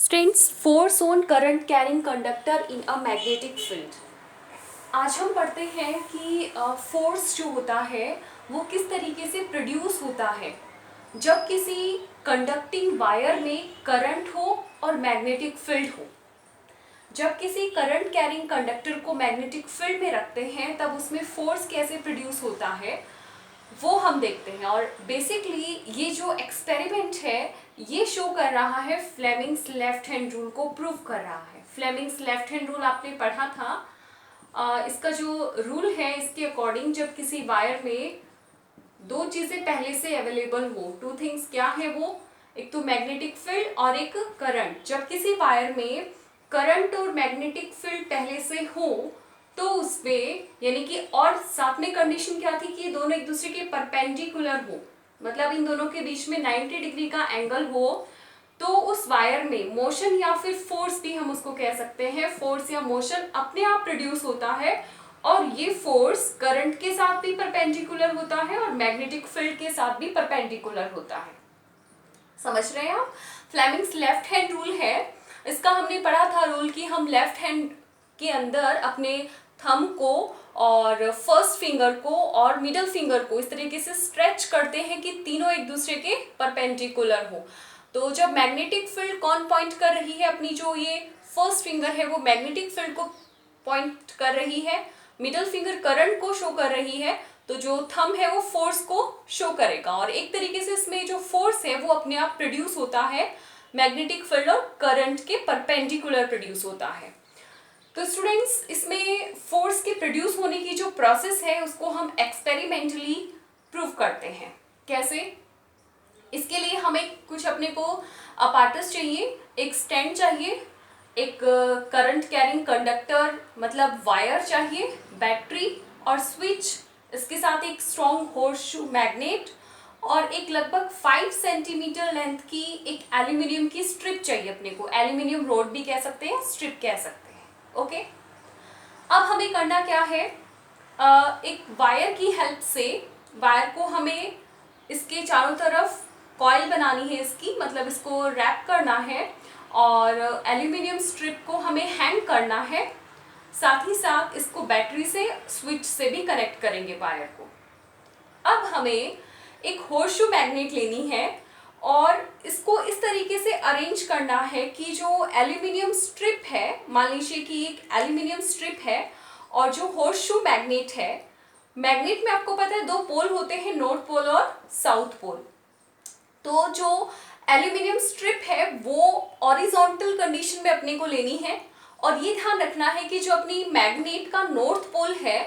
Students, force on current carrying conductor in a magnetic field. आज हम पढ़ते हैं कि फोर्स जो होता है वो किस तरीके से प्रोड्यूस होता है जब किसी कंडक्टिंग वायर में करंट हो और मैग्नेटिक फील्ड हो। जब किसी करंट कैरिंग कंडक्टर को मैग्नेटिक फील्ड में रखते हैं तब उसमें फोर्स कैसे प्रोड्यूस होता है वो हम देखते हैं। और बेसिकली ये जो एक्सपेरिमेंट है ये शो कर रहा है फ्लेमिंग्स लेफ्ट हैंड रूल को प्रूव कर रहा है। फ्लेमिंग्स लेफ्ट हैंड रूल आपने पढ़ा था। इसका जो रूल है इसके अकॉर्डिंग जब किसी वायर में दो चीज़ें पहले से अवेलेबल हो, टू थिंग्स क्या है वो, एक तो मैग्नेटिक फील्ड और एक करंट। जब किसी वायर में करंट और मैग्नेटिक फील्ड पहले से हो तो उसमें यानी कि, और साथ में कंडीशन क्या थी कि ये दोनों एक दूसरे के परपेंडिकुलर हो, मतलब इन दोनों के बीच में 90 डिग्री का एंगल हो, तो उस वायर में मोशन या फिर फोर्स भी हम उसको कह सकते हैं, फोर्स या मोशन अपने आप प्रोड्यूस होता है। और ये फोर्स करंट के साथ भी परपेंडिकुलर होता है और मैग्नेटिक फील्ड के साथ भी परपेंडिकुलर होता है। समझ रहे हैं आप? फ्लेमिंग्स लेफ्ट हैंड रूल है, इसका हमने पढ़ा था रूल कि हम लेफ्ट हैंड के अंदर अपने थंब को और फर्स्ट फिंगर को और मिडल फिंगर को इस तरीके से स्ट्रेच करते हैं कि तीनों एक दूसरे के परपेंडिकुलर हो। तो जब मैग्नेटिक फील्ड कौन पॉइंट कर रही है, अपनी जो ये फर्स्ट फिंगर है वो मैग्नेटिक फील्ड को पॉइंट कर रही है, मिडल फिंगर करंट को शो कर रही है, तो जो थंब है वो फोर्स को शो करेगा। और एक तरीके से इसमें जो फोर्स है वो अपने आप प्रोड्यूस होता है, मैग्नेटिक फील्ड और करंट के परपेंडिकुलर प्रोड्यूस होता है। तो स्टूडेंट्स, इसमें फोर्स के प्रोड्यूस होने की जो प्रोसेस है उसको हम एक्सपेरिमेंटली प्रूव करते हैं। कैसे? इसके लिए हमें कुछ अपने को अपार्टस चाहिए, एक स्टैंड चाहिए, एक करंट कैरिंग कंडक्टर मतलब वायर चाहिए, बैटरी और स्विच, इसके साथ एक स्ट्रॉन्ग होर्सशू मैग्नेट और एक लगभग 5 सेंटीमीटर लेंथ की एक एल्यूमिनियम की स्ट्रिप चाहिए अपने को। एल्यूमिनियम रोड भी कह सकते हैं, स्ट्रिप कह सकते हैं। ओके, अब हमें करना क्या है, एक वायर की हेल्प से वायर को हमें इसके चारों तरफ कॉइल बनानी है इसकी, मतलब इसको रैप करना है और एल्यूमिनियम स्ट्रिप को हमें हैंग करना है। साथ ही साथ इसको बैटरी से, स्विच से भी कनेक्ट करेंगे वायर को। अब हमें एक होर्सशू मैग्नेट लेनी है और इसको इस तरीके से अरेंज करना है कि जो एल्यूमिनियम स्ट्रिप है, मान लीजिए कि एक एल्यूमिनियम स्ट्रिप है और जो होर्सशू मैग्नेट है, मैग्नेट में आपको पता है दो पोल होते हैं, नॉर्थ पोल और साउथ पोल। तो जो एल्यूमिनियम स्ट्रिप है वो हॉरिजॉन्टल कंडीशन में अपने को लेनी है और ये ध्यान रखना है कि जो अपनी मैग्नेट का नॉर्थ पोल है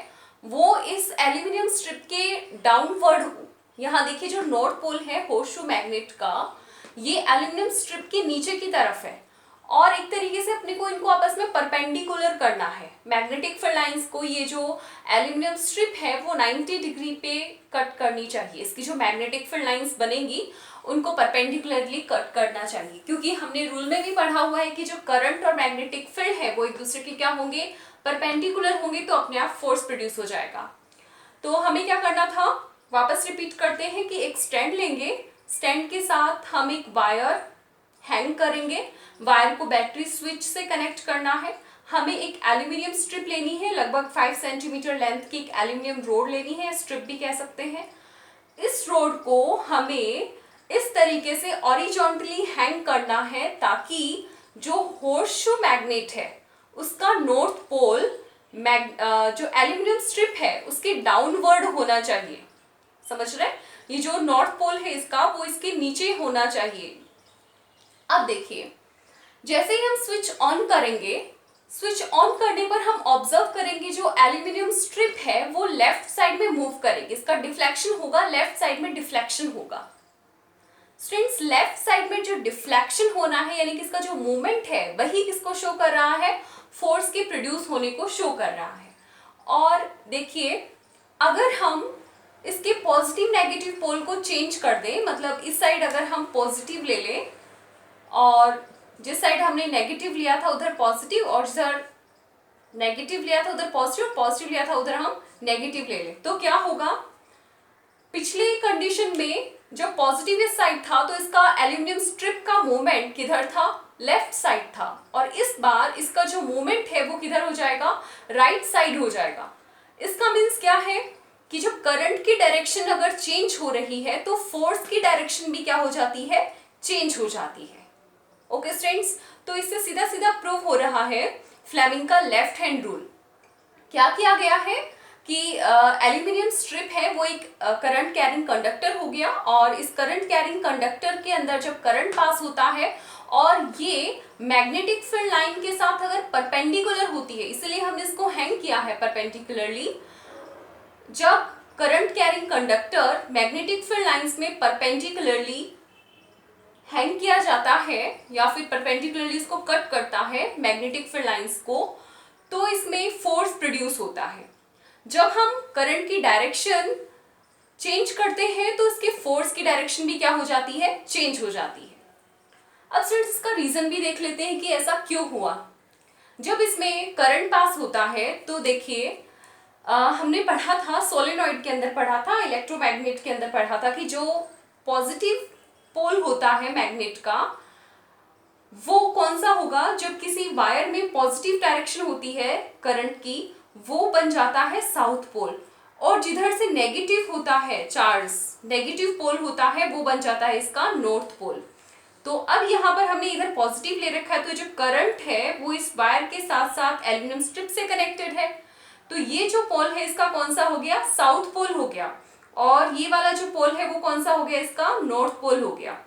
वो इस एल्यूमिनियम स्ट्रिप के डाउनवर्ड हो। यहाँ देखिए जो नॉर्थ पोल है होर्सशू मैग्नेट का, ये एल्यूमिनियम स्ट्रिप के नीचे की तरफ है और एक तरीके से अपने को इनको आपस में परपेंडिकुलर करना है। मैग्नेटिक फील्ड लाइंस को ये जो एल्यूमिनियम स्ट्रिप है वो 90 डिग्री पे कट करनी चाहिए। इसकी जो मैग्नेटिक फील्ड लाइंस बनेंगी उनको परपेंडिकुलरली कट करना चाहिए, क्योंकि हमने रूल में भी पढ़ा हुआ है कि जो करंट और मैग्नेटिक फील्ड है वो एक दूसरे के क्या होंगे, परपेंडिकुलर होंगे, तो अपने आप फोर्स प्रोड्यूस हो जाएगा। तो हमें क्या करना था, वापस रिपीट करते हैं कि एक स्टैंड लेंगे, स्टैंड के साथ हम एक वायर हैंग करेंगे, वायर को बैटरी स्विच से कनेक्ट करना है। हमें एक एल्यूमिनियम स्ट्रिप लेनी है, लगभग 5 सेंटीमीटर लेंथ की एक एल्यूमिनियम रोड लेनी है, स्ट्रिप भी कह सकते हैं। इस रोड को हमें इस तरीके से हॉरिजॉन्टली हैंग करना है ताकि जो होर्सशू मैग्नेट है उसका नॉर्थ पोल जो एल्यूमिनियम स्ट्रिप है उसके डाउनवर्ड होना चाहिए। समझ रहे? ये जो नॉर्थ पोल है इसका वो इसके नीचे होना चाहिए। अब देखिए, जैसे ही हम स्विच ऑन करेंगे, स्विच ऑन करने पर हम ऑब्जर्व करेंगे जो एल्यूमिनियम स्ट्रिप है वो लेफ्ट साइड में मूव करेगी, इसका डिफ्लेक्शन होगा, लेफ्ट साइड में डिफ्लेक्शन होगा। स्टूडेंट्स, लेफ्ट साइड में जो डिफ्लेक्शन होना है यानी कि इसका जो मूवमेंट है वही किसको शो कर रहा है, फोर्स के प्रोड्यूस होने को शो कर रहा है। और देखिए, अगर हम इसके पॉजिटिव नेगेटिव पोल को चेंज कर दें, मतलब इस साइड अगर हम पॉजिटिव ले लें और जिस साइड हमने नेगेटिव लिया था उधर पॉजिटिव, और जिधर नेगेटिव लिया था उधर पॉजिटिव, पॉजिटिव लिया था उधर हम नेगेटिव ले लें, तो क्या होगा, पिछले कंडीशन में जब पॉजिटिव इस साइड था तो इसका एल्यूमिनियम स्ट्रिप का मूवमेंट किधर था, लेफ्ट साइड था और इस बार इसका जो मोमेंट है वो किधर हो जाएगा, राइट साइड हो जाएगा। इसका मीन्स क्या है कि जब करंट की डायरेक्शन अगर चेंज हो रही है तो फोर्स की डायरेक्शन भी क्या हो जाती है, चेंज हो जाती है। ओके स्टूडेंट्स, तो इससे सीधा सीधा प्रूव हो रहा है फ्लेमिंग का लेफ्ट हैंड रूल। क्या किया गया है कि एल्यूमिनियम स्ट्रिप है वो एक करंट कैरिंग कंडक्टर हो गया, और इस करंट कैरिंग कंडक्टर के अंदर जब करंट पास होता है और ये मैग्नेटिक फील्ड लाइन के साथ अगर परपेंडिकुलर होती है, इसलिए हमने इसको हैंग किया है परपेंडिकुलरली। जब current carrying conductor magnetic field lines में परपेंडिकुलरली हैंग किया जाता है या फिर परपेंडिकुलरली इसको कट करता है मैग्नेटिक फील्ड लाइंस को, तो इसमें फोर्स प्रोड्यूस होता है। जब हम करंट की डायरेक्शन चेंज करते हैं तो इसके फोर्स की डायरेक्शन भी क्या हो जाती है, चेंज हो जाती है। अब स्टूडेंट्स इसका रीजन भी देख लेते हैं कि ऐसा क्यों हुआ। जब इसमें करंट पास होता है तो देखिए हमने पढ़ा था, सोलेनॉइड के अंदर पढ़ा था, इलेक्ट्रोमैग्नेट के अंदर पढ़ा था कि जो पॉजिटिव पोल होता है मैग्नेट का वो कौन सा होगा, जब किसी वायर में पॉजिटिव डायरेक्शन होती है करंट की वो बन जाता है साउथ पोल, और जिधर से नेगेटिव होता है चार्ज, नेगेटिव पोल होता है वो बन जाता है इसका नॉर्थ पोल। तो अब यहाँ पर हमने इधर पॉजिटिव ले रखा है, तो जो करंट है वो इस वायर के साथ साथ एल्यूमिनियम स्ट्रिप से कनेक्टेड है, तो ये जो पोल है इसका कौन सा हो गया, साउथ पोल हो गया, और ये वाला जो पोल है वो कौन सा हो गया, इसका नॉर्थ पोल हो गया।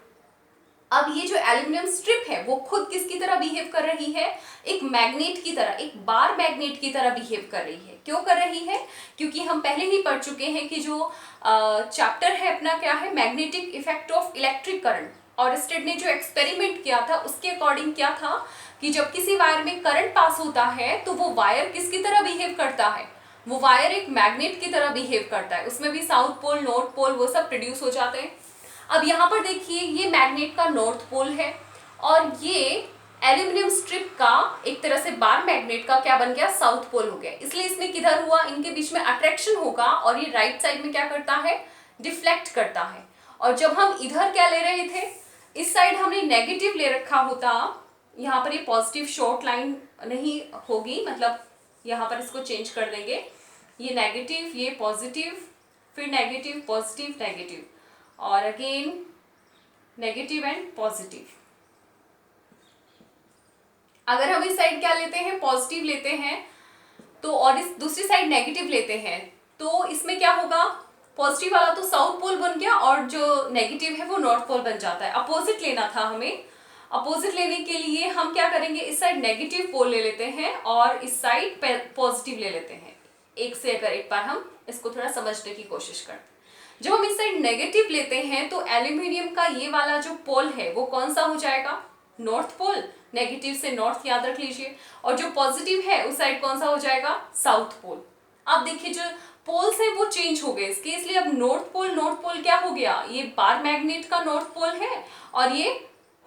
अब ये जो एल्यूमिनियम स्ट्रिप है वो खुद किसकी तरह बिहेव कर रही है, एक मैग्नेट की तरह, एक बार मैग्नेट की तरह बिहेव कर रही है। क्यों कर रही है, क्योंकि हम पहले ही पढ़ चुके हैं कि जो चैप्टर है अपना क्या है, magnetic effect of electric current, और स्टेड ने जो एक्सपेरिमेंट किया था उसके अकॉर्डिंग क्या था कि जब किसी वायर में करंट पास होता है तो वो वायर किसकी तरह बिहेव करता है, वो वायर एक मैग्नेट की तरह बिहेव करता है, उसमें भी साउथ पोल नॉर्थ पोल वो सब प्रोड्यूस हो जाते हैं। अब यहाँ पर देखिए ये मैग्नेट का नॉर्थ पोल है और ये एल्यूमिनियम स्ट्रिप का एक तरह से बार मैग्नेट का क्या बन गया, साउथ पोल हो गया। इसलिए इसमें किधर हुआ, इनके बीच में अट्रैक्शन होगा और ये राइट साइड में क्या करता है, डिफ्लेक्ट करता है। और जब हम इधर क्या ले रहे थे, इस साइड हमने नेगेटिव ले रखा होता, यहाँ पर ये पॉजिटिव शॉर्ट लाइन नहीं होगी, मतलब यहाँ पर इसको चेंज कर देंगे, ये नेगेटिव ये पॉजिटिव, फिर नेगेटिव पॉजिटिव नेगेटिव और अगेन नेगेटिव एंड पॉजिटिव। अगर हम इस साइड क्या लेते हैं, पॉजिटिव लेते हैं तो, और इस दूसरी साइड नेगेटिव लेते हैं तो इसमें क्या होगा, पॉजिटिव वाला तो साउथ पोल बन गया और जो नेगेटिव है वो नॉर्थ पोल बन जाता है। अपोजिट लेना था हमें, अपोजिट लेने के लिए हम क्या करेंगे, इस साइड नेगेटिव पोल ले लेते हैं और इस साइड पॉजिटिव ले लेते हैं। एक से अगर एक बार हम इसको थोड़ा समझने की कोशिश करते हैं, जब हम इस साइड नेगेटिव लेते हैं तो एल्यूमिनियम का ये वाला जो पोल है वो कौन सा हो जाएगा, नॉर्थ पोल, नेगेटिव से नॉर्थ याद रख लीजिए, और जो पॉजिटिव है उस साइड कौन सा हो जाएगा, साउथ पोल। अब देखिए जो पोल्स हैं वो चेंज हो गए इसके, इसलिए अब नॉर्थ पोल क्या हो गया, ये बार मैग्नेट का नॉर्थ पोल है और ये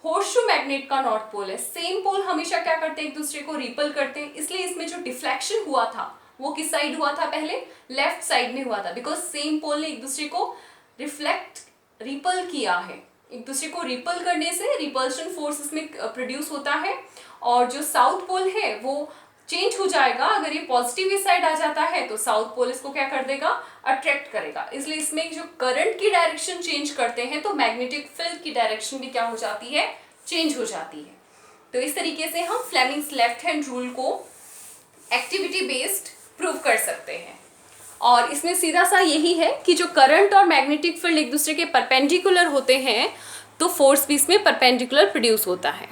होर्सशू मैग्नेट का नॉर्थ पोल है। सेम पोल हमेशा क्या करते हैं, एक दूसरे को रिपल करते हैं, इसलिए इसमें जो डिफ्लेक्शन हुआ था वो किस साइड हुआ था, पहले लेफ्ट साइड में हुआ था, बिकॉज सेम पोल ने एक दूसरे को रिपल किया है। एक दूसरे को रिपल करने से रिपल्शन फोर्स इसमें प्रोड्यूस होता है, और जो साउथ पोल है वो चेंज हो जाएगा। अगर ये पॉजिटिव इस साइड आ जाता है तो साउथ पोल इसको क्या कर देगा, अट्रैक्ट करेगा। इसलिए इसमें जो करंट की डायरेक्शन चेंज करते हैं तो मैग्नेटिक फील्ड की डायरेक्शन भी क्या हो जाती है, चेंज हो जाती है। तो इस तरीके से हम फ्लेमिंग्स लेफ्ट हैंड रूल को एक्टिविटी बेस्ड प्रूव कर सकते हैं। और इसमें सीधा सा यही है कि जो करंट और मैग्नेटिक फील्ड एक दूसरे के परपेंडिकुलर होते हैं तो फोर्स भी इसमें परपेंडिकुलर प्रोड्यूस होता है।